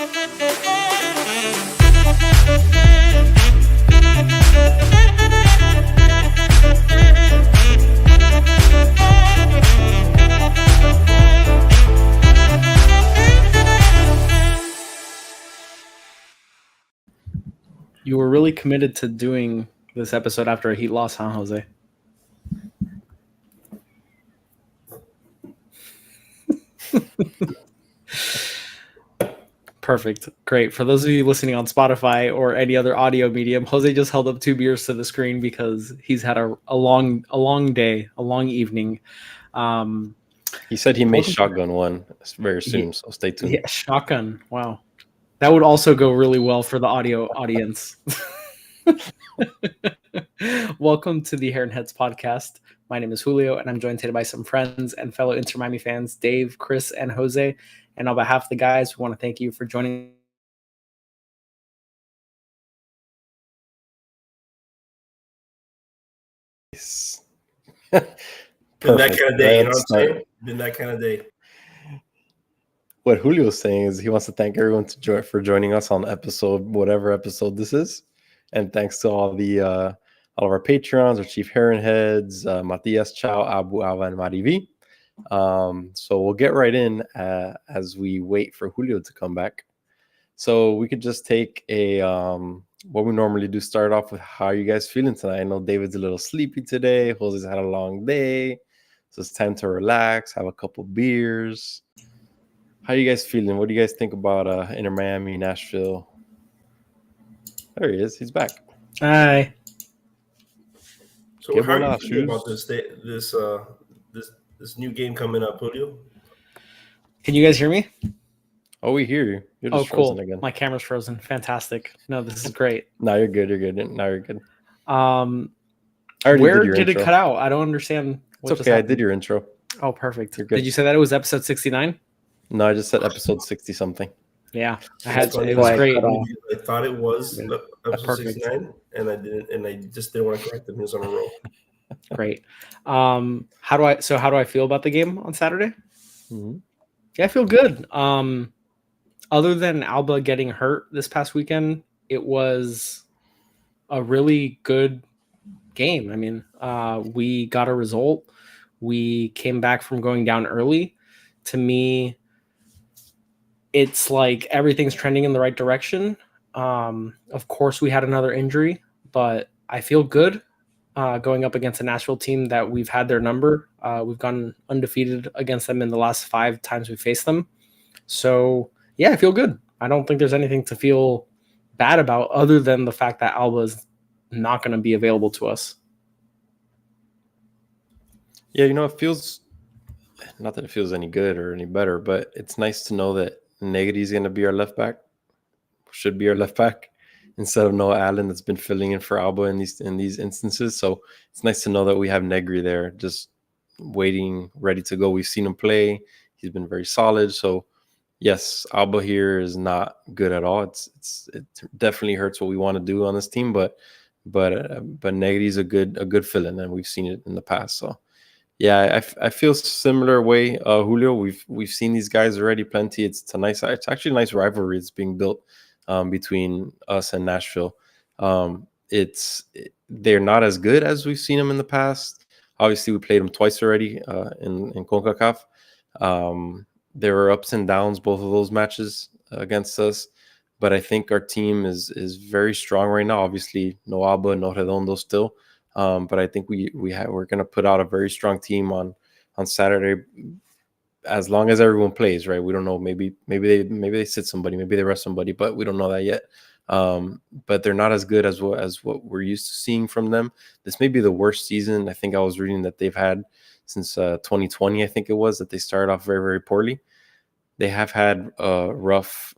You were really committed to doing this episode after a Heat loss, huh, Jose? Perfect. Great. For those of you listening on Spotify or any other audio medium, Jose just held up 2 beers to the screen because he's had a long day, a long evening. He said he may shotgun one very soon, so stay tuned. Yeah, shotgun. Wow. That would also go really well for the audio audience. Welcome to the Heron Heads podcast. My name is Julio, and I'm joined today by some friends and fellow Inter Miami fans, Dave, Chris, and Jose. And on behalf of the guys, we want to thank you for joining. Been that kind of day, you know what I'm saying? Been that kind of day. What Julio's saying is he wants to thank everyone for joining us on whatever episode this is. And thanks to all of our Patreons, our Chief Heron Heads, Matias, Chow, Abu, Ava, and Marivi. So we'll get right in as we wait for Julio to come back. So we could just take what we normally do, start off with how are you guys feeling tonight? I know David's a little sleepy today. Jose's had a long day. So it's time to relax, have a couple beers. How are you guys feeling? What do you guys think about Inter Miami, Nashville? There he is. He's back. Hi. So how are you feeling about this new game coming up, Julio? Can you guys hear me? Oh, we hear you. You're just frozen again. My camera's frozen. Fantastic. No, this is great. No, you're good. You're good. Now you're good. Where did it cut out? I don't understand. It's okay. I did your intro. Oh, perfect. You're good. Did you say that it was episode 69? No, I just said episode 60 something. Yeah, it was great. I thought it was episode 69, and I didn't, and I just didn't want to correct him. He was on a roll. Great. How do I feel about the game on Saturday? Mm-hmm. Yeah, I feel good. Other than Alba getting hurt this past weekend, it was a really good game. I mean, we got a result. We came back from going down early. To me, it's like everything's trending in the right direction. Of course, we had another injury, but I feel good going up against a Nashville team that we've had their number. We've gone undefeated against them in the last 5 times we faced them. So, yeah, I feel good. I don't think there's anything to feel bad about other than the fact that Alba is not going to be available to us. Yeah, it feels – not that it feels any good or any better, but it's nice to know that Negri is going to be our left back, should be our left back, instead of Noah Allen that's been filling in for Alba in these instances. So it's nice to know that we have Negri there just waiting, ready to go. We've seen him play. He's been very solid. So, yes, Alba here is not good at all. It definitely hurts what we want to do on this team, but Negri is a good fill-in, and we've seen it in the past. So, yeah, I feel similar way, Julio. We've seen these guys already plenty. It's actually a nice rivalry that's being built between us and Nashville. They're not as good as we've seen them in the past. Obviously, we played them twice already in CONCACAF. There were ups and downs both of those matches against us, but I think our team is very strong right now. Obviously, no Alba, no Redondo still. But I think we're going to put out a very strong team on Saturday, as long as everyone plays, right? We don't know. Maybe they sit somebody, maybe they rest somebody, but we don't know that yet. But they're not as good as what we're used to seeing from them. This may be the worst season I think I was reading that they've had since 2020. I think it was that they started off very, very poorly. They have had rough.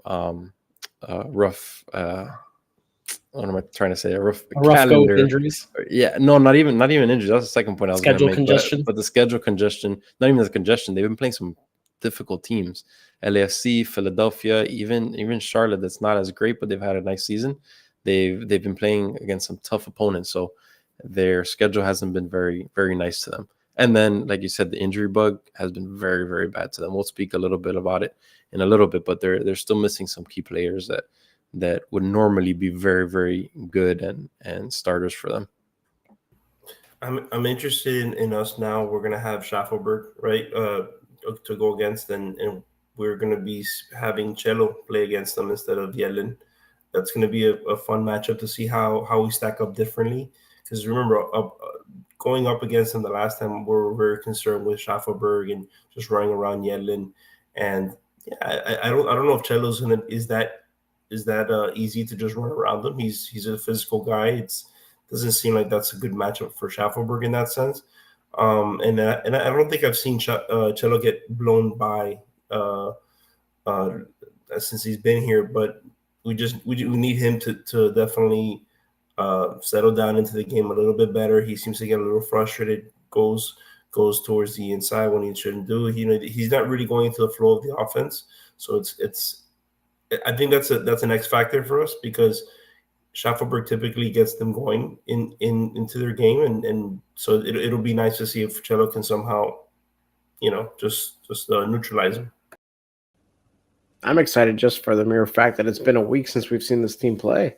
What am I trying to say? A rough go with injuries. Yeah, no, not even injuries. That's the second point I was going to make. Schedule congestion. But the schedule congestion, not even the congestion. They've been playing some difficult teams. LAFC, Philadelphia, even Charlotte. That's not as great, but they've had a nice season. They've been playing against some tough opponents, so their schedule hasn't been very, very nice to them. And then, like you said, the injury bug has been very, very bad to them. We'll speak a little bit about it in a little bit, but they're still missing some key players that would normally be very, very good and starters for them. I'm interested in us now. We're gonna have Schaffelberg, right, to go against, and we're gonna be having Cello play against them instead of Yedlin. That's gonna be a fun matchup to see how we stack up differently. Because remember, going up against them the last time, we were very concerned with Schaffelberg and just running around Yedlin. And yeah, I don't know if Cello's is that easy to just run around him. He's a physical guy. It doesn't seem like that's a good matchup for Schaffelberg in that sense. And I don't think I've seen Cello get blown by since he's been here, but we need him to definitely settle down into the game a little bit better. He seems to get a little frustrated, goes towards the inside when he shouldn't do. He's not really going into the flow of the offense. So I think that's an X factor for us, because Schaffelberg typically gets them going into their game, and so it'll be nice to see if Cello can somehow, just neutralize him. I'm excited just for the mere fact that it's been a week since we've seen this team play.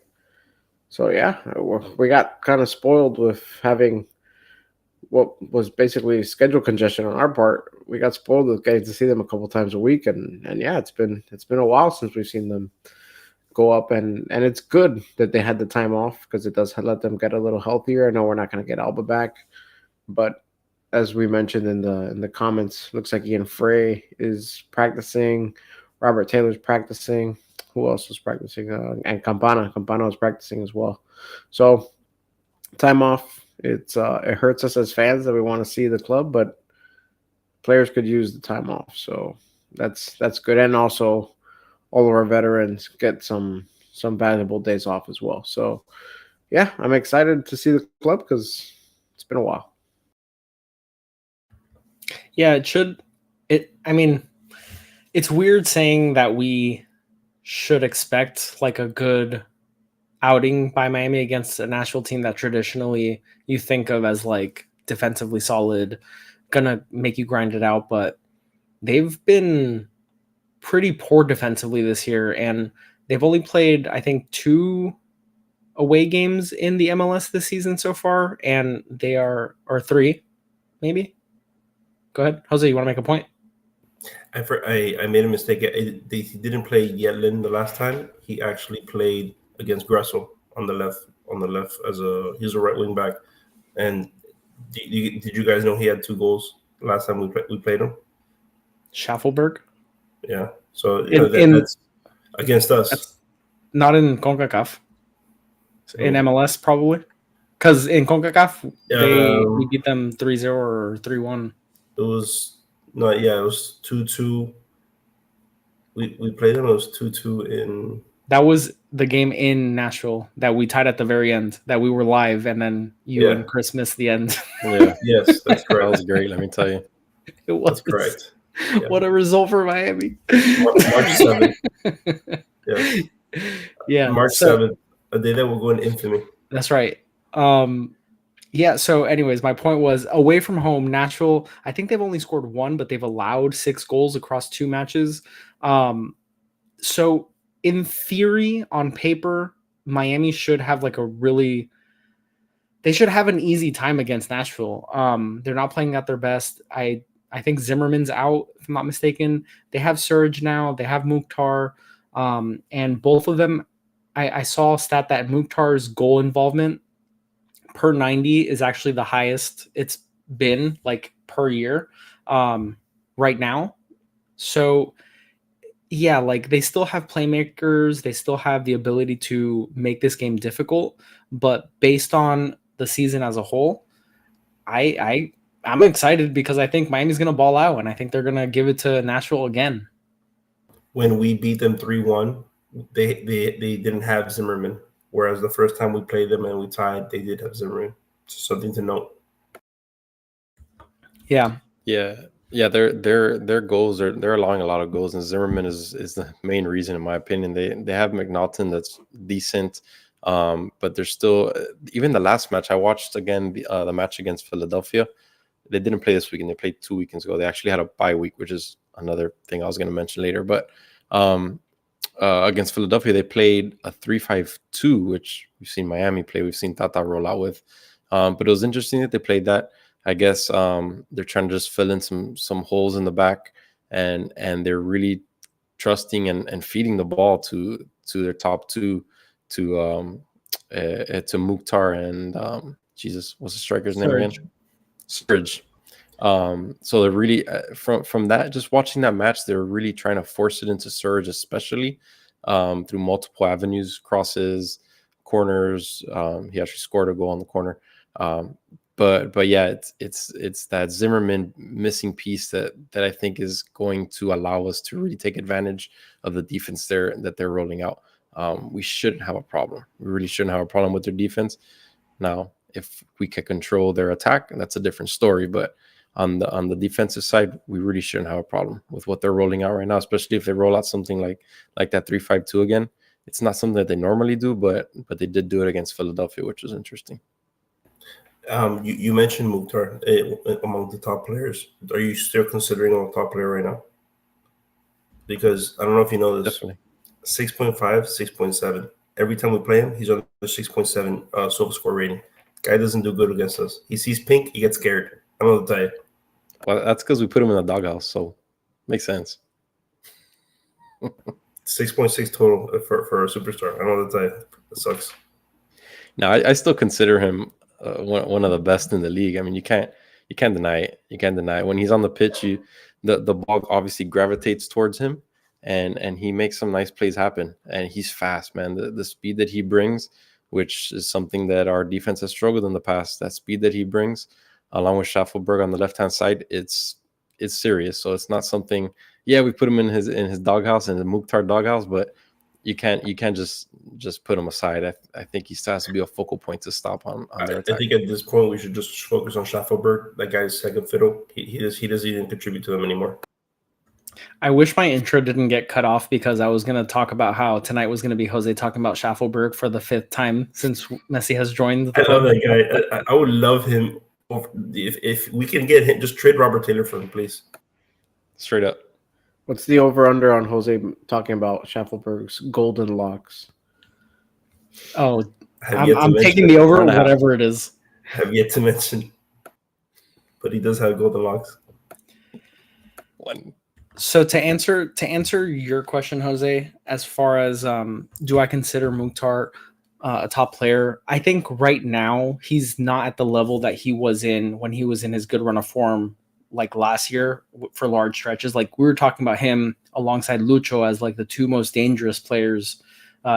So yeah, we got kind of spoiled with having what was basically schedule congestion on our part. We got spoiled with getting to see them a couple times a week, and yeah, it's been a while since we've seen them go up, and it's good that they had the time off, because it does let them get a little healthier. I know we're not going to get Alba back, but as we mentioned in the comments, looks like Ian Frey is practicing, Robert Taylor's practicing. Who else was practicing? And Campana was practicing as well. So time off. It hurts us as fans that we want to see the club, but players could use the time off. So that's good. And also all of our veterans get some valuable days off as well. So yeah, I'm excited to see the club because it's been a while. Yeah, it should. I mean, it's weird saying that we should expect like a good outing by Miami against a Nashville team that traditionally you think of as like defensively solid, gonna make you grind it out, but they've been pretty poor defensively this year, and they've only played, I think, 2 away games in the MLS this season so far, and they or 3, maybe. Go ahead, Jose. You want to make a point? I made a mistake. He didn't play Yedlin the last time. He actually played against Gressel on the left as he's a right wing back. And did you guys know he had 2 goals last time we played him? Schaffelberg? Yeah. So that's against us. That's not in CONCACAF. In MLS probably. Because in CONCACAF we beat them 3-0 or 3-1. It was it was 2-2. We played them. It was 2-2 in. That was the game in Nashville that we tied at the very end. That we were live, and then you and Chris missed the end. Yeah. Yes, that's correct. That was great. Let me tell you. It was. That's correct. Yeah. What a result for Miami. March 7th. Yeah. Yeah. March 7th, a day that will go in infamy. That's right. Yeah, so anyways, my point was away from home, Nashville, I think they've only scored 1, but they've allowed 6 goals across 2 matches. So in theory, on paper, Miami should have like they should have an easy time against Nashville. They're not playing at their best. I think Zimmerman's out, if I'm not mistaken. They have Surge now. They have Mukhtar. And both of them, I saw a stat that Mukhtar's goal involvement per 90 is actually the highest it's been like per year right now. So yeah, like they still have playmakers. They still have the ability to make this game difficult. But based on the season as a whole, I'm excited because I think Miami's going to ball out, and I think they're going to give it to Nashville again. When we beat them 3-1, they didn't have Zimmerman, whereas the first time we played them and we tied, they did have Zimmerman. So something to note. Yeah. Their goals they're allowing a lot of goals, and Zimmerman is the main reason, in my opinion. They have McNaughton that's decent, but they're still, even the last match I watched again, the match against Philadelphia, They didn't play this weekend. They played 2 weekends ago. They actually had a bye week, which is another thing I was going to mention later. But against Philadelphia, they played a 3-5-2, which we've seen Miami play. We've seen Tata roll out with. But it was interesting that they played that. I guess they're trying to just fill in some holes in the back, and they're really trusting and feeding the ball to their top two, to Mukhtar and Jesus, what's the striker's name again? Surge. So they're really from that, just watching that match, they're really trying to force it into Surge, especially through multiple avenues, crosses, corners. He actually scored a goal on the corner. But yeah, it's that Zimmerman missing piece that I think is going to allow us to really take advantage of the defense that they're rolling out. We shouldn't have a problem. We really shouldn't have a problem with their defense. Now, if we can control their attack, that's a different story. But on the defensive side, we really shouldn't have a problem with what they're rolling out right now, especially if they roll out something like that 3-5-2 again. It's not something that they normally do, but they did do it against Philadelphia, which was interesting. You mentioned Mukhtar among the top players. Are you still considering him a top player right now? Because I don't know if you know this. Definitely. 6.5, 6.7. Every time we play him, he's on the 6.7 SOFA score rating. Guy doesn't do good against us. He sees pink, he gets scared. I don't know what to tell you. Well, that's because we put him in the doghouse, so makes sense. 6.6 total for a superstar. I don't know what to tell you. It sucks. Now, I still consider him one of the best in the league. I mean, you can't deny it. You can't deny it. When he's on the pitch, the ball obviously gravitates towards him, and he makes some nice plays happen. And he's fast, man. The speed that he brings, which is something that our defense has struggled in the past. That speed that he brings, along with Schaffelberg on the left-hand side, it's serious. So it's not something. Yeah, we put him in his doghouse, in the Mukhtar doghouse, but you can't just put him aside. I think he still has to be a focal point to stop on their attack. I think at this point we should just focus on Schaffelberg. That guy's second fiddle. He doesn't even contribute to them anymore. I wish my intro didn't get cut off because I was going to talk about how tonight was going to be Jose talking about Schaffelberg for the 5th time since Messi has joined. I love that guy. I would love him if we can get him. Just trade Robert Taylor for him, please. Straight up. What's the over-under on Jose talking about Schaffelberg's golden locks? Oh, I'm taking the over, whatever it is. Have yet to mention. But he does have golden locks. One. So to answer your question, Jose, as far as do I consider Mukhtar a top player? I think right now he's not at the level that he was in when he was in his good run of form, like last year for large stretches. Like we were talking about him alongside Lucho as like the two most dangerous players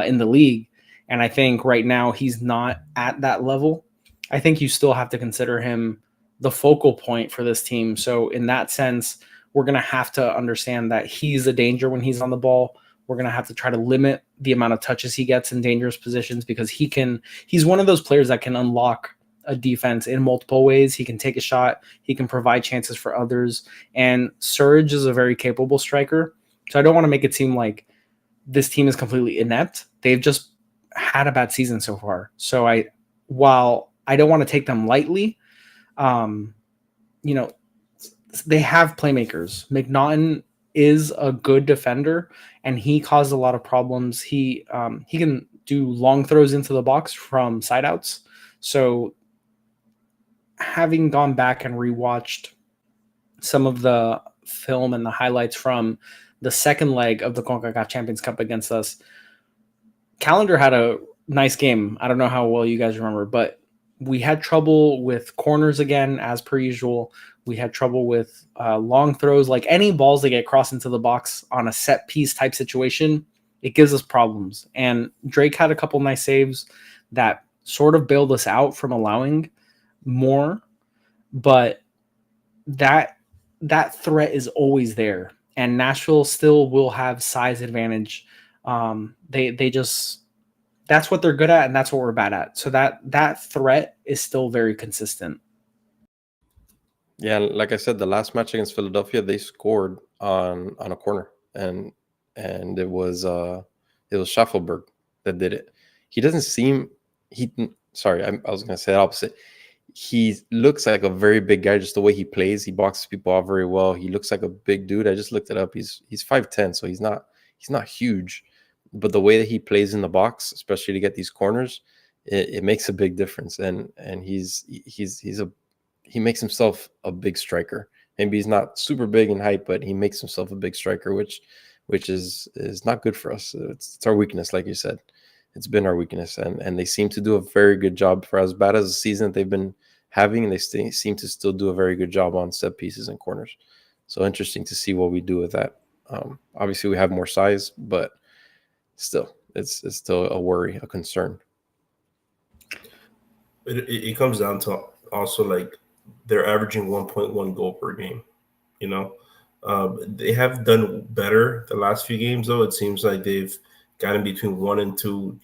in the league. And I think right now he's not at that level. I think you still have to consider him the focal point for this team. So in that sense, we're going to have to understand that he's a danger when he's on the ball. We're going to have to try to limit the amount of touches he gets in dangerous positions because he's one of those players that can unlock a defense in multiple ways. He can take a shot. He can provide chances for others. And Surge is a very capable striker. So I don't want to make it seem like this team is completely inept. They've just had a bad season so far. So while I don't want to take them lightly, they have playmakers. McNaughton is a good defender, and he caused a lot of problems. He can do long throws into the box from side outs. So having gone back and rewatched some of the film and the highlights from the second leg of the CONCACAF Champions Cup against us, Callender had a nice game. I don't know how well you guys remember, but we had trouble with corners again, as per usual. We had trouble with long throws. Like any balls that get crossed into the box on a set piece type situation, it gives us problems. And Drake had a couple nice saves that sort of bailed us out from allowing more. But that threat is always there. And Nashville still will have size advantage. They just... That's what they're good at, and that's what we're bad at. So that threat is still very consistent. Yeah, like I said, the last match against Philadelphia, they scored on a corner, and it was Schaffelberg that did it. He doesn't seem I was going to say the opposite. he looks like a very big guy. Just the way he plays, he boxes people out very well. He looks like a big dude. I just looked it up. He's 5'10", so he's not huge, but the way that he plays in the box, especially to get these corners, it makes a big difference. And he makes himself a big striker. Maybe he's not super big in height, but he makes himself a big striker, which is not good for us. It's our weakness, like you said. It's been our weakness, and they seem to do a very good job for as bad as the season that they've been having, and they seem to still do a very good job on set pieces and corners. So interesting to see what we do with that. Obviously, we have more size, but still, it's still a worry, a concern. It comes down to also like they're averaging 1.1 goal per game. You know, they have done better the last few games, though. It seems like they've gotten between 1 and 2,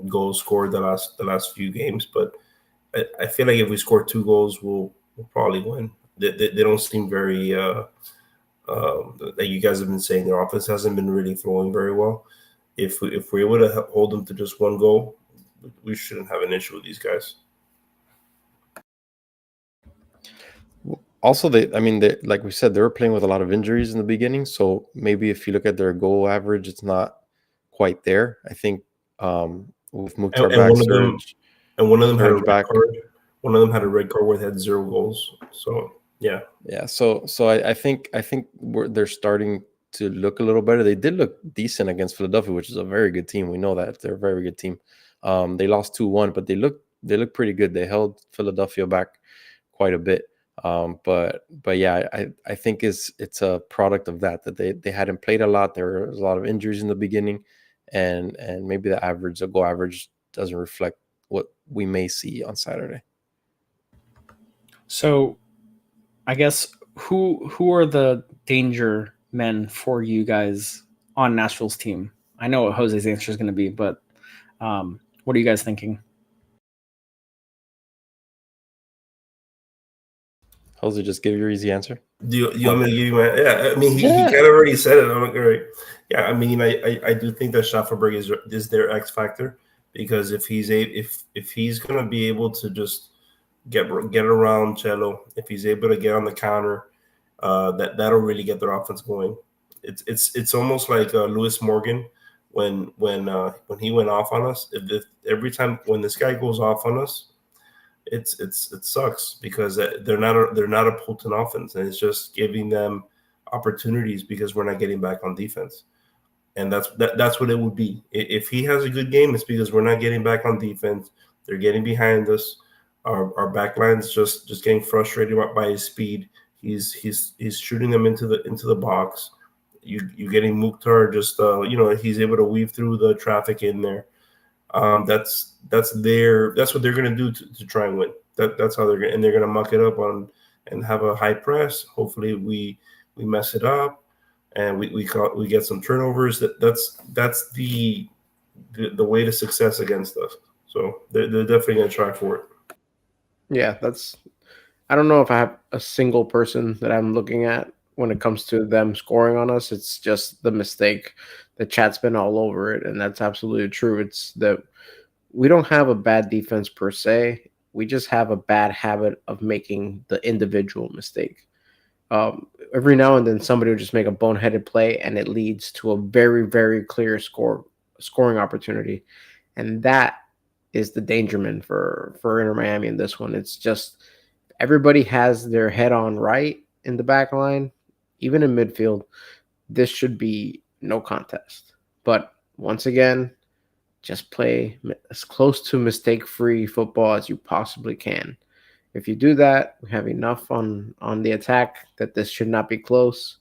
goals scored the last few games. But I feel like if we score 2 goals, we'll probably win. They don't seem very like you guys have been saying, their offense hasn't been really flowing very well. If we're able to hold them to just 1 goal, we shouldn't have an issue with these guys. Also, they like we said, they were playing with a lot of injuries in the beginning. So maybe if you look at their goal average, it's not quite there. I think with Mukhtar back, one of them had a red card. One of them had a red card where they had 0 goals. So yeah. So I think they're starting to look a little better. They did look decent against Philadelphia, which is a very good team. We know that they're a very good team. They lost 2-1, but they look pretty good. They held Philadelphia back quite a bit. But yeah, I think it's a product of that they hadn't played a lot. There was a lot of injuries in the beginning, and maybe the goal average doesn't reflect what we may see on Saturday. So I guess who are the danger men for you guys on Nashville's team? I know what Jose's answer is going to be, but what are you guys thinking? Jose, just give your easy answer. Do you want me to give you my? Yeah, I mean, he kind of already said it. I'm like, all right. Yeah, I mean, I do think that Schaffelberg is their X factor, because if he's gonna be able to just get around Cello, if he's able to get on the counter, that'll really get their offense going. It's almost like Lewis Morgan when he went off on us. Every time when this guy goes off on us, it sucks, because they're not a potent offense, and it's just giving them opportunities because we're not getting back on defense. And that's what it would be. If he has a good game, it's because we're not getting back on defense. They're getting behind us. Our back line's just getting frustrated by his speed. He's shooting them into the box. You getting Mukhtar just he's able to weave through the traffic in there. That's what they're gonna do to try and win. That's how they're gonna muck it up and have a high press. Hopefully we mess it up and we get some turnovers. That's the way to success against us. So they're definitely gonna try for it. Yeah, I don't know if I have a single person that I'm looking at when it comes to them scoring on us. It's just the mistake. The chat's been all over it, and that's absolutely true. It's that we don't have a bad defense per se. We just have a bad habit of making the individual mistake. Every now and then somebody will just make a boneheaded play, and it leads to a very, very clear scoring opportunity. And that is the dangerman for Inter Miami in this one. It's just everybody has their head on right in the back line, even in midfield. This should be no contest. But once again, just play as close to mistake-free football as you possibly can. If you do that, we have enough on the attack that this should not be close.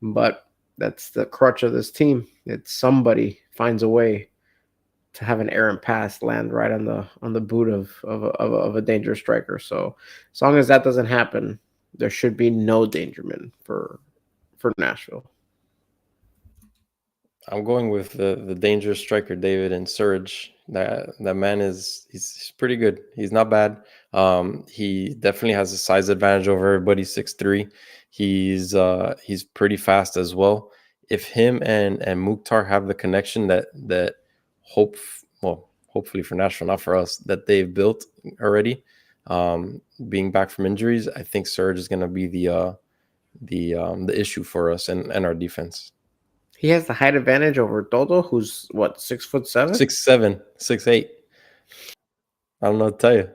But that's the crutch of this team. It's somebody finds a way to have an errant pass land right on the boot of a dangerous striker. So as long as that doesn't happen, there should be no dangerman for Nashville. I'm going with the dangerous striker, David, and Surge. That man he's pretty good. He's not bad. He definitely has a size advantage over everybody. 6'3". He's pretty fast as well. If him and Mukhtar have the connection that hopefully for Nashville, not for us, that they've built already, being back from injuries, I think Serge is going to be the issue for us and our defense. He has the height advantage over Dodo, who's what, 6'7"? 6'7", 6'8". I don't know what to tell you.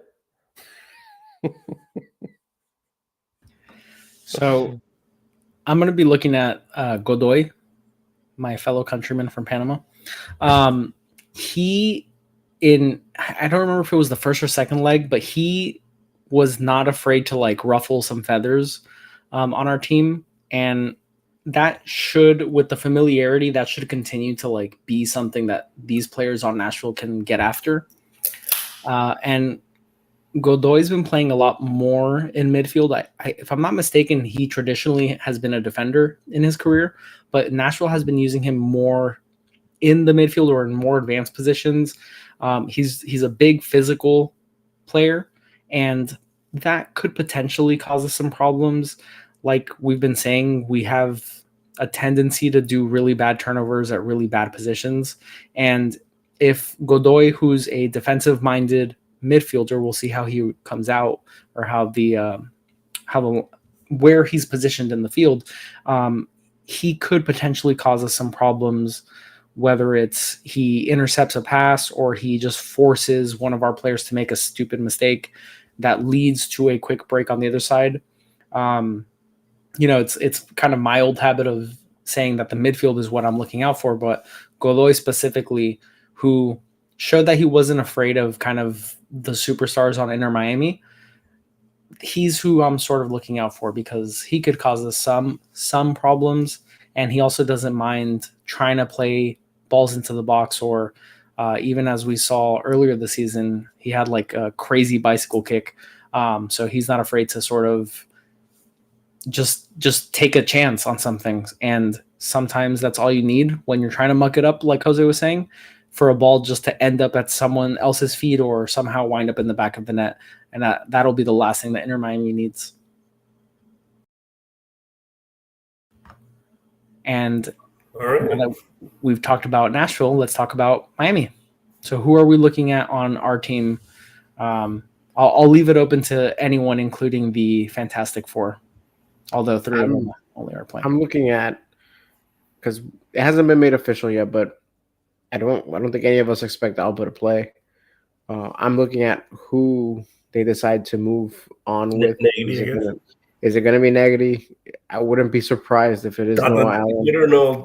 So I'm going to be looking at Godoy, my fellow countryman from Panama. I don't remember if it was the first or second leg, but he was not afraid to like ruffle some feathers on our team. And that should, with the familiarity, that should continue to like be something that these players on Nashville can get after. And Godoy's been playing a lot more in midfield. If I'm not mistaken, he traditionally has been a defender in his career, but Nashville has been using him more in the midfield or in more advanced positions. He's a big physical player, and that could potentially cause us some problems. Like we've been saying, we have a tendency to do really bad turnovers at really bad positions. And if Godoy, who's a defensive-minded midfielder, we'll see how he comes out or where he's positioned in the field. He could potentially cause us some problems, whether it's he intercepts a pass or he just forces one of our players to make a stupid mistake that leads to a quick break on the other side. It's kind of my old habit of saying that the midfield is what I'm looking out for, but Godoy specifically, who showed that he wasn't afraid of kind of the superstars on Inter Miami, he's who I'm sort of looking out for because he could cause us some problems, and he also doesn't mind trying to play balls into the box, or even as we saw earlier this season, he had like a crazy bicycle kick. So he's not afraid to sort of just take a chance on some things. And sometimes that's all you need when you're trying to muck it up, like Jose was saying, for a ball just to end up at someone else's feet or somehow wind up in the back of the net. And that'll be the last thing that Inter Miami needs. And all right, now that we've talked about Nashville, let's talk about Miami. So who are we looking at on our team? I'll leave it open to anyone, including the Fantastic Four, although three of them only are playing. I'm looking at, because it hasn't been made official yet, but I don't think any of us expect Alba to play. I'm looking at who they decide to move on with. Is it going to be Negri? I wouldn't be surprised if it is Noah Allen. You don't know.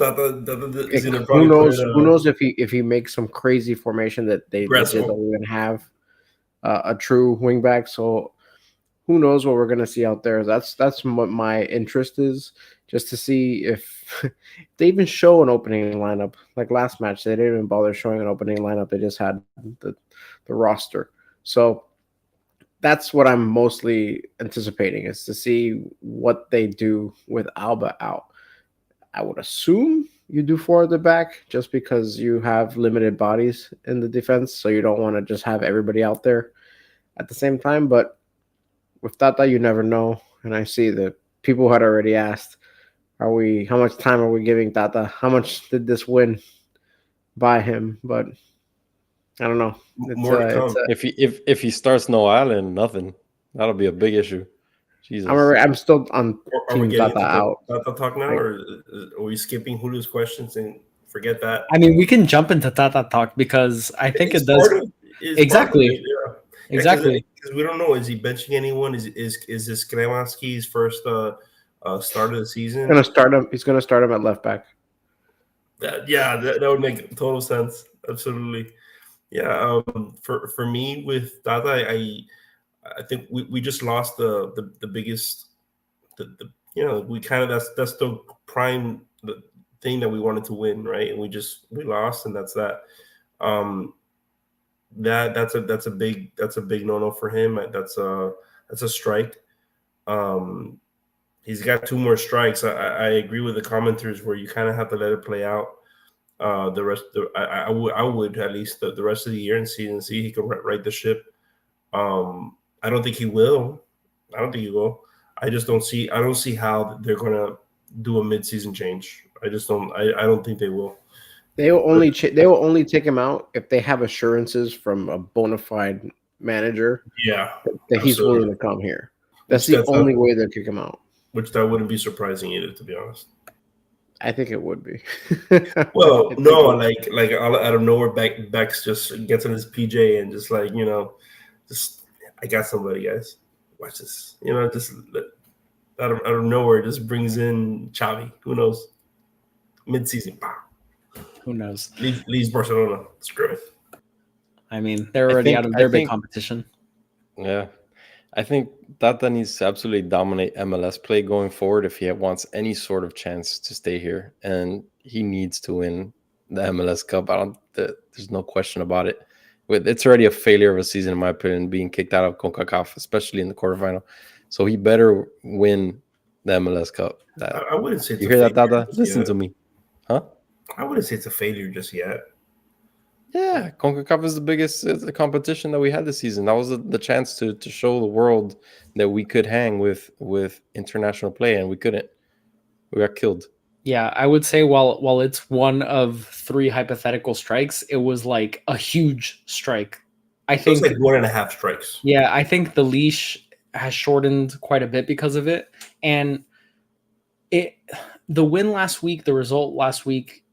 Who knows if he makes some crazy formation that they don't even have a true wingback. So who knows what we're going to see out there. That's what my interest is, just to see if they even show an opening lineup. Like last match, they didn't even bother showing an opening lineup. They just had the roster. So that's what I'm mostly anticipating, is to see what they do with Alba out. I would assume you do 4 at the back just because you have limited bodies in the defense, so you don't want to just have everybody out there at the same time. But with Tata, you never know. And I see that people had already asked, how much time are we giving Tata? How much did this win buy him? But I don't know. If he starts Noah Allen, nothing. That'll be a big issue. Jesus. I'm still on team Tata out. Tata talk now, or are we skipping Julio's questions and forget that? I mean, we can jump into Tata talk because I think it does. Exactly. Exactly. Because we don't know. Is he benching anyone? Is this Kremansky's first start of the season? He's gonna start him at left back. That would make total sense. Absolutely. Yeah. For me with Tata, I think we just lost the biggest. We kind of that's the prime thing that we wanted to win, right? And we lost, and that's that. That's a big no-no for him. That's a strike. He's got 2 more strikes. I agree with the commenters where you kind of have to let it play out. The rest, I would at least the rest of the year and see he can right the ship. I don't think he will. I don't see how they're gonna do a mid-season change. I don't think they will. They will only take him out if they have assurances from a bona fide manager Yeah, that he's absolutely. willing to come here. That's Which the only way they kick him out. Which that wouldn't be surprising either, to be honest. I think it would be. Well, no, like out of nowhere, Bex just gets in his PJ and just like, just I got somebody, guys. Watch this. Just out of nowhere, just brings in Xavi. Who knows? Mid-season, Who knows? Leaves Barcelona. Screw it. I mean, they're already out of their big competition. Yeah. I think Tata needs to absolutely dominate MLS play going forward if he wants any sort of chance to stay here. And he needs to win the MLS Cup. There's no question about it. It's already a failure of a season, in my opinion, being kicked out of CONCACAF, especially in the quarterfinal. So he better win the MLS Cup. I wouldn't say it's you hear that, Tata? Listen to me. Huh? I wouldn't say it's a failure just yet. Yeah, CONCACAF is the biggest competition that we had this season. That was the chance to show the world that we could hang with international play, and we couldn't. We got killed. Yeah, I would say while it's one of 3 hypothetical strikes, it was like a huge strike. I think it's like 1.5 strikes. Yeah, I think the leash has shortened quite a bit because of it, and the win last week, the result last week,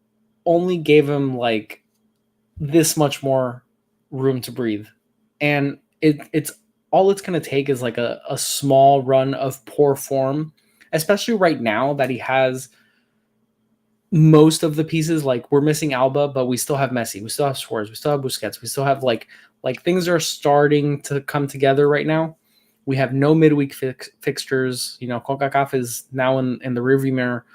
only gave him like this much more room to breathe, and it's all it's going to take is like a small run of poor form, especially right now that he has most of the pieces. Like, we're missing Alba, but we still have Messi, we still have Suarez, we still have Busquets, we still have like things are starting to come together right now. We have no midweek fixtures. CONCACAF is now in the rearview mirror.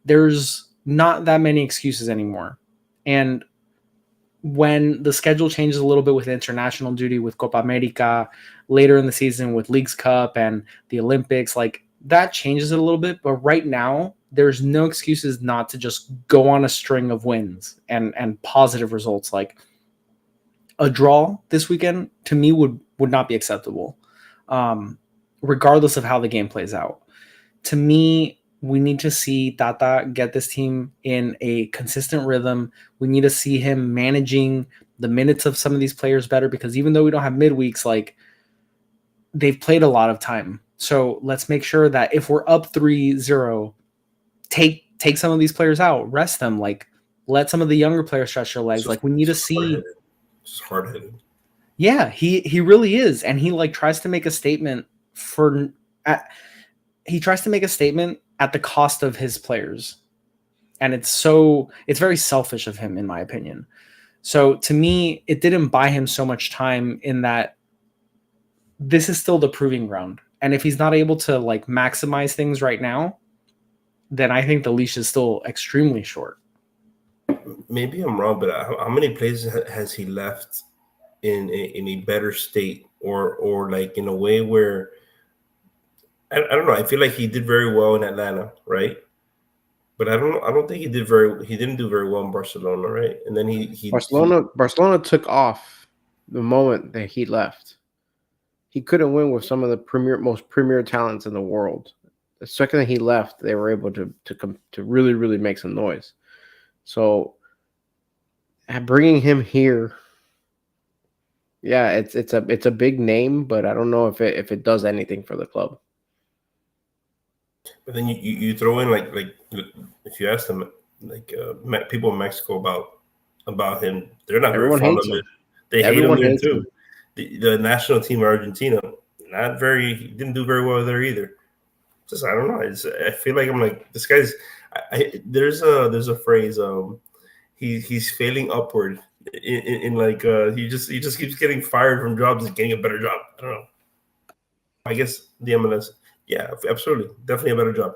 There's not that many excuses anymore, and when the schedule changes a little bit with international duty, with Copa America, later in the season with Leagues Cup and the Olympics, like that changes it a little bit. But right now, there's no excuses not to just go on a string of wins and positive results. Like a draw this weekend, to me, would not be acceptable, regardless of how the game plays out. To me, we need to see Tata get this team in a consistent rhythm. We need to see him managing the minutes of some of these players better, because even though we don't have midweeks, like they've played a lot of time. So let's make sure that if we're up 3-0, take some of these players out, rest them, like let some of the younger players stretch their legs. Like we need to see. It's hard-headed. Yeah, he really is, and he like tries to make a statement at the cost of his players. And it's very selfish of him, in my opinion. So to me, it didn't buy him so much time, in that this is still the proving ground. And if he's not able to like maximize things right now, then I think the leash is still extremely short. Maybe I'm wrong, but how many places has he left in a better state, or like in a way where I don't know. I feel like he did very well in Atlanta, right? But I don't think he didn't do very well in Barcelona, right? And then Barcelona took off the moment that he left. He couldn't win with some of the most premier talents in the world. The second that he left, they were able to really, really make some noise. So bringing him here, yeah, it's a big name, but I don't know if it does anything for the club. But then you throw in like if you ask them like people in Mexico about him, they're not very fond of it. They hate him there too. The national team of Argentina, didn't do very well there either. Just I don't know. I feel like I'm like this guy's. There's a phrase. He's failing upward. In like he just keeps getting fired from jobs and getting a better job. I don't know. I guess the MLS. Yeah, absolutely. Definitely a better job.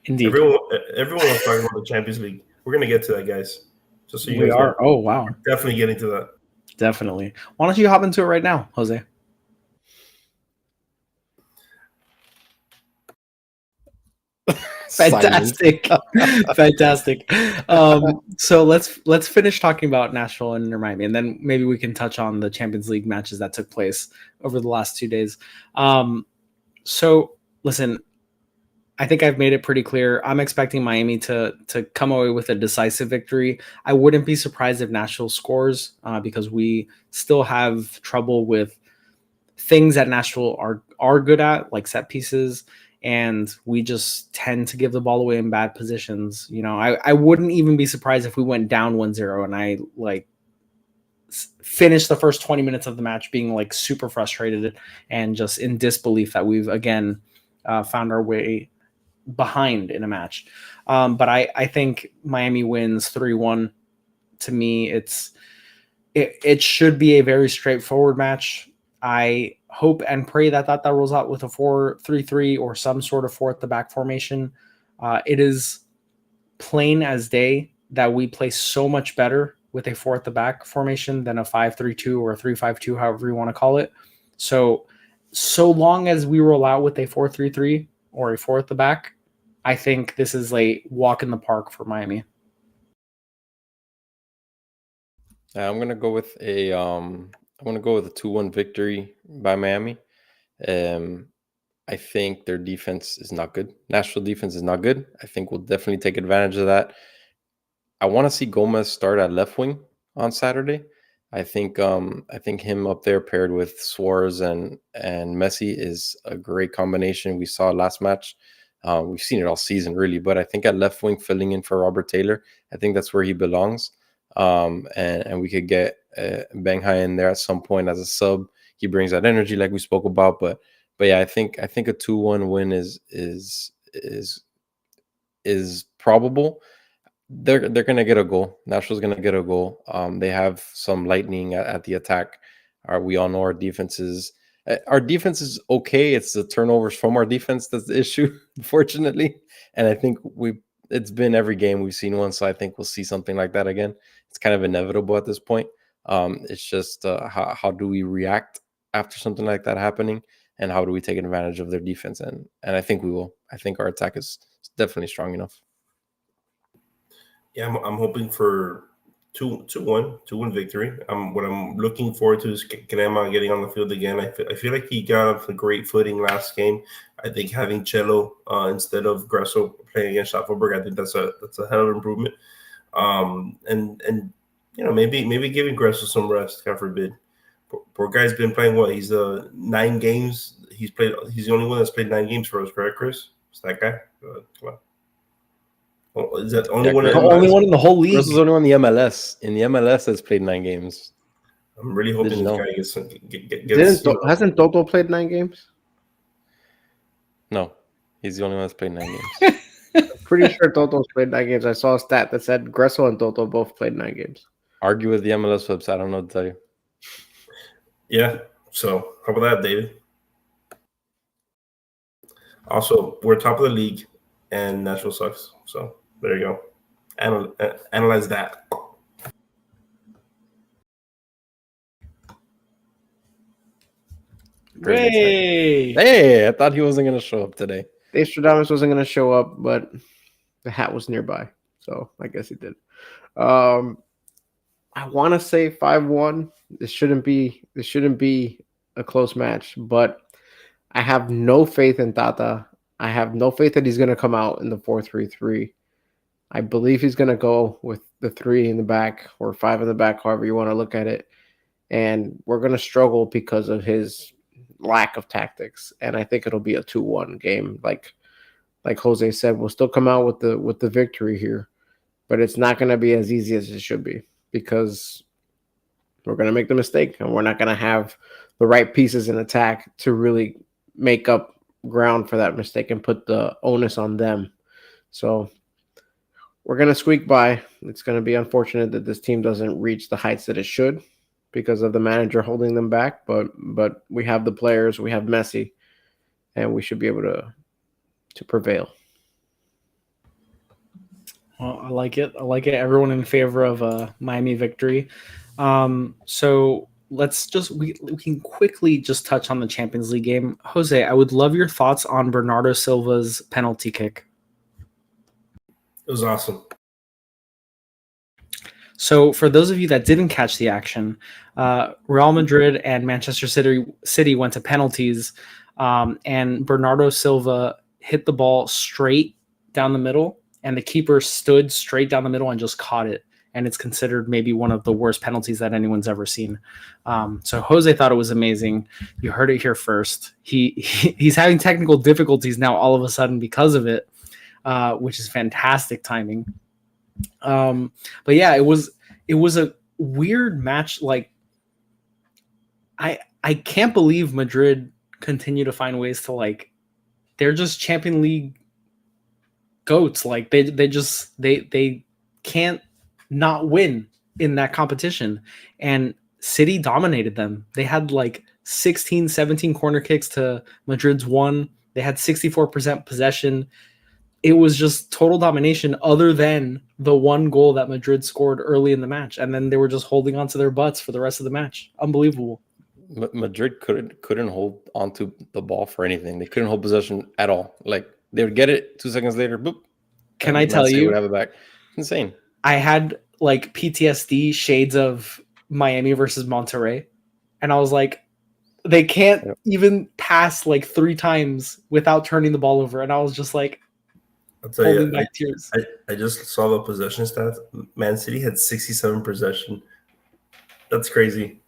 Indeed. Everyone was talking about the Champions League. We're going to get to that, guys. Just so you guys are. know. Oh, wow. We're definitely getting to that. Definitely. Why don't you hop into it right now, Jose? Fantastic. Fantastic. So let's finish talking about Nashville and Inter Miami, and then maybe we can touch on the Champions League matches that took place over the last 2 days. So listen, I think I've made it pretty clear. I'm expecting Miami to come away with a decisive victory. I wouldn't be surprised if Nashville scores because we still have trouble with things that Nashville are good at, like set pieces, and we just tend to give the ball away in bad positions. You know, I wouldn't even be surprised if we went down 1-0 and I like finished the first 20 minutes of the match being like super frustrated and just in disbelief that we've again found our way behind in a match. But I think Miami wins 3-1. To me, it should be a very straightforward match. I hope and pray that rolls out with a 4-3-3 or some sort of 4 at the back formation. It is plain as day that we play so much better with a 4 at the back formation than a 5-3-2 or a 3-5-2, however you want to call it. So long as we roll out with a 4-3-3 or a 4 at the back, I think this is a walk in the park for Miami. I'm gonna go with a 2-1 victory by Miami. I think their defense is not good. Nashville defense is not good. I think we'll definitely take advantage of that. I want to see Gomez start at left wing on Saturday. I think him up there paired with Suarez and Messi is a great combination. We saw it last match. We've seen it all season, really. But I think at left wing, filling in for Robert Taylor, I think that's where he belongs. And we could get Benghai in there at some point as a sub. He brings that energy, like we spoke about. But yeah, I think a 2-1 win is probable. They're gonna get a goal. Nashville's gonna get a goal. They have some lightning at the attack. We all know our defense is okay. It's the turnovers from our defense that's the issue, unfortunately. And I think it's been every game we've seen one, so I think we'll see something like that again. It's kind of inevitable at this point. It's just how do we react after something like that happening, and how do we take advantage of their defense? And I think we will. I think our attack is definitely strong enough. Yeah, I'm hoping for 2-1 victory. What I'm looking forward to is Crema getting on the field again. I feel like he got off a great footing last game. I think having Cello instead of Gresso playing against Schaffelberg, I think that's a hell of an improvement. And you know, maybe giving Gresso some rest, God forbid. Poor guy's been playing what? He's 9 games. He's the only one that's played 9 games for us, correct, Chris? It's that guy. Come on. Oh, is that the only one? The only one in the whole league. This is only one in the MLS. In the MLS, has played 9 games. I'm really hoping this guy gets. Hasn't Toto played 9 games? No, he's the only one that's played 9 games. Pretty sure Toto's played 9 games. I saw a stat that said Gresso and Toto both played 9 games. Argue with the MLS website. I don't know what to tell you. Yeah. So how about that, David? Also, we're top of the league, and Nashville sucks. So there you go. Analyze that. Hey, I thought he wasn't going to show up today. Dave Stradamus wasn't going to show up, but the hat was nearby, so I guess he did. I want to say 5-1. This shouldn't be a close match, but I have no faith in Tata. I have no faith that he's going to come out in the 4-3-3. I believe he's going to go with the 3 in the back or 5 in the back, however you want to look at it. And we're going to struggle because of his lack of tactics. And I think it'll be a 2-1 game. Like Jose said, we'll still come out with the victory here, but it's not going to be as easy as it should be because we're going to make the mistake and we're not going to have the right pieces in attack to really make up ground for that mistake and put the onus on them. So we're going to squeak by. It's going to be unfortunate that this team doesn't reach the heights that it should because of the manager holding them back, but we have the players, we have Messi, and we should be able to prevail. Well, I like it. Everyone in favor of a Miami victory. So we can quickly just touch on the Champions League game. Jose, I would love your thoughts on Bernardo Silva's penalty kick. It was awesome. So for those of you that didn't catch the action, Real Madrid and Manchester City went to penalties, and Bernardo Silva hit the ball straight down the middle, and the keeper stood straight down the middle and just caught it. And it's considered maybe one of the worst penalties that anyone's ever seen. So Jose thought it was amazing. You heard it here first. He's having technical difficulties now all of a sudden because of it, which is fantastic timing. But yeah, it was a weird match. Like, I can't believe Madrid continue to find ways to, like, they're just Champions League goats. Like, they can't not win in that competition. And City dominated them. They had like 16, 17 corner kicks to Madrid's 1. They had 64% possession. It was just total domination, other than the one goal that Madrid scored early in the match. And then they were just holding on to their butts for the rest of the match. Unbelievable. Madrid couldn't hold onto the ball for anything. They couldn't hold possession at all. Like, they would get it 2 seconds later, boop. Can I tell you? Would have it back. Insane. I had like PTSD shades of Miami versus Monterrey. And I was like, they can't even pass like 3 times without turning the ball over. And I was just like, I'll tell you, back tears. I just saw the possession stats. Man City had 67 possession. That's crazy.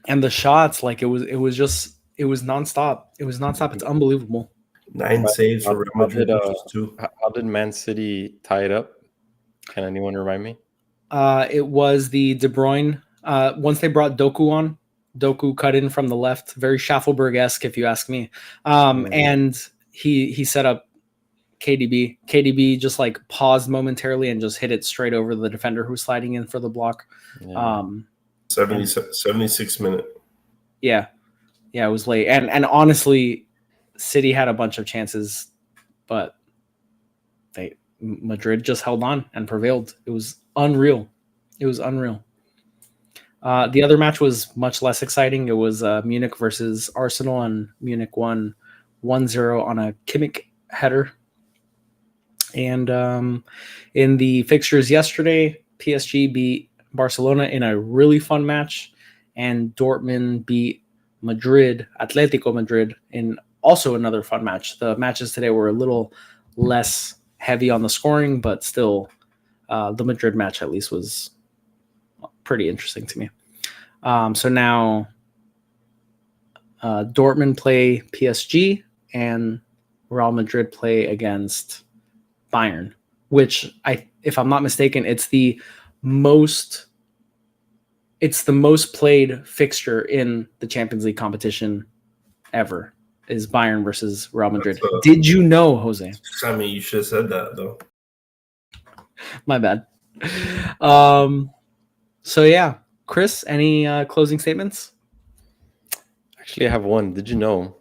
And the shots, like, it was nonstop. It was nonstop. It's unbelievable. 9 saves for Real Madrid. How did Man City tie it up? Can anyone remind me? It was the De Bruyne. Once they brought Doku on, Doku cut in from the left, very Schaffelberg-esque, if you ask me. And he set up KDB. KDB just like paused momentarily and just hit it straight over the defender who was sliding in for the block. Yeah. 76 minute. Yeah, it was late. And honestly, City had a bunch of chances, but Madrid just held on and prevailed. It was unreal. The other match was much less exciting. It was Munich versus Arsenal, and Munich won 1-0 on a Kimmich header. And in the fixtures yesterday, PSG beat Barcelona in a really fun match, and Dortmund beat Atletico Madrid, in also another fun match. The matches today were a little less heavy on the scoring, but still, the Madrid match at least was pretty interesting to me. So now Dortmund play PSG and Real Madrid play against Bayern, which, if I'm not mistaken, it's the most played fixture in the Champions League competition ever, is Bayern versus Real Madrid. Did you know, Jose? I mean, you should have said that, though. My bad. So yeah, Chris, any closing statements? Actually, I have one. Did you know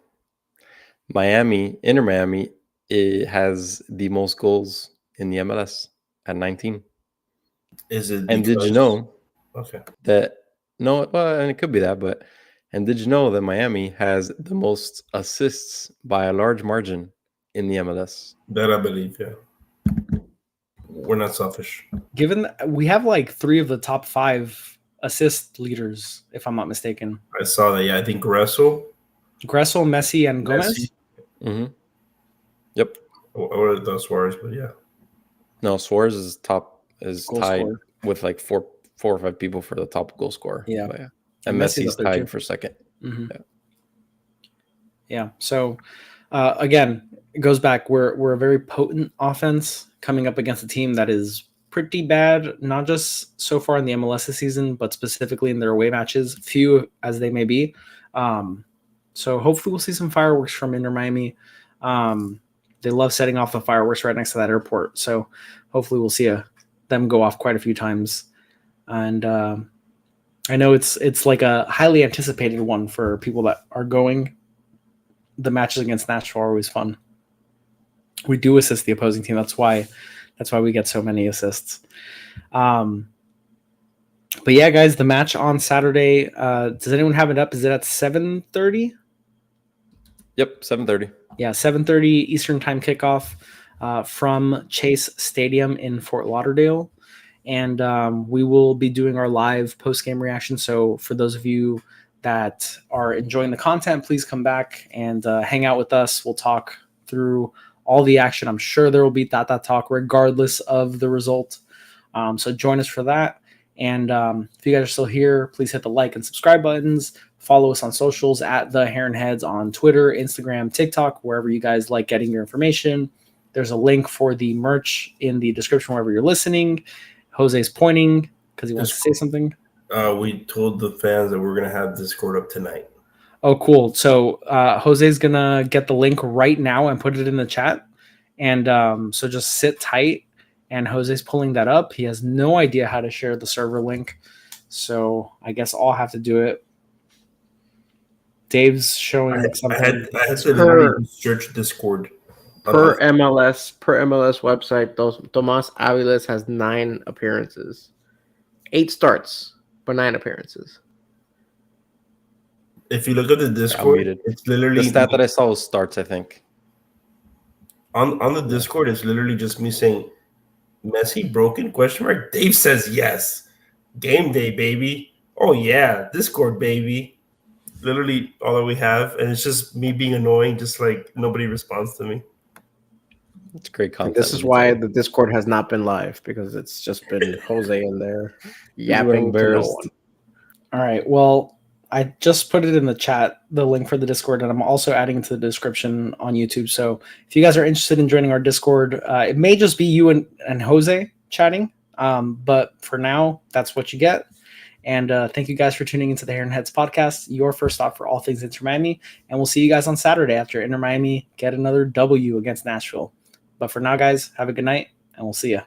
Inter Miami, it has the most goals in the MLS at 19? Is it? And did you know that? No, well, and it could be that, and did you know that Miami has the most assists by a large margin in the MLS? That I believe, yeah. We're not selfish. Given that we have like 3 of the top 5 assist leaders, if I'm not mistaken. I saw that. Yeah, I think Gressel, Messi, and Gomez. Mm-hmm. Yep. Or the Suarez, but yeah. No, Suarez is tied scorer with like four or 5 people for the top goal scorer. Yeah. And Messi's tied for second. Mm-hmm. Yeah. So again, it goes back. We're a very potent offense coming up against a team that is pretty bad, not just so far in the MLS this season, but specifically in their away matches, few as they may be. So hopefully we'll see some fireworks from Inter Miami. They love setting off the fireworks right next to that airport. So hopefully we'll see them go off quite a few times. And I know it's like a highly anticipated one for people that are going. The matches against Nashville are always fun. We do assist the opposing team. That's why we get so many assists. But yeah, guys, the match on Saturday. Does anyone have it up? Is it at 7:30? Yep, 7:30. Yeah, 7:30 Eastern Time kickoff from Chase Stadium in Fort Lauderdale. And we will be doing our live post-game reaction. So for those of you that are enjoying the content, please come back and hang out with us. We'll talk through all the action. I'm sure there will be that talk regardless of the result. So join us for that. And if you guys are still here, please hit the like and subscribe buttons. Follow us on socials at the Heron Heads on Twitter, Instagram, TikTok, wherever you guys like getting your information. There's a link for the merch in the description wherever you're listening. Jose's pointing because he wants to say something. We told the fans that we're going to have Discord up tonight. Oh, cool. So Jose's going to get the link right now and put it in the chat. And so just sit tight. And Jose's pulling that up. He has no idea how to share the server link. So I guess I'll have to do it. Dave's showing something. I had to literally search Discord. Per MLS website, Tomas Aviles has 9 appearances. 8 starts, but 9 appearances. If you look at the Discord, it's literally the stat that I saw was starts, I think. On the Discord, it's literally just me saying, Messi broken? ? Dave says yes. Game day, baby. Oh yeah, Discord, baby. Literally all that we have, and it's just me being annoying, just like nobody responds to me. It's great content. This is why the Discord has not been live, because it's just been Jose in there yapping to no one. All right, well, I just put it in the chat, the link for the Discord, and I'm also adding it to the description on YouTube. So if you guys are interested in joining our Discord, it may just be you and Jose chatting, but for now, that's what you get. And thank you guys for tuning into the Heron Heads podcast, your first stop for all things Inter Miami. And we'll see you guys on Saturday after Inter Miami get another W against Nashville. But for now, guys, have a good night, and we'll see you.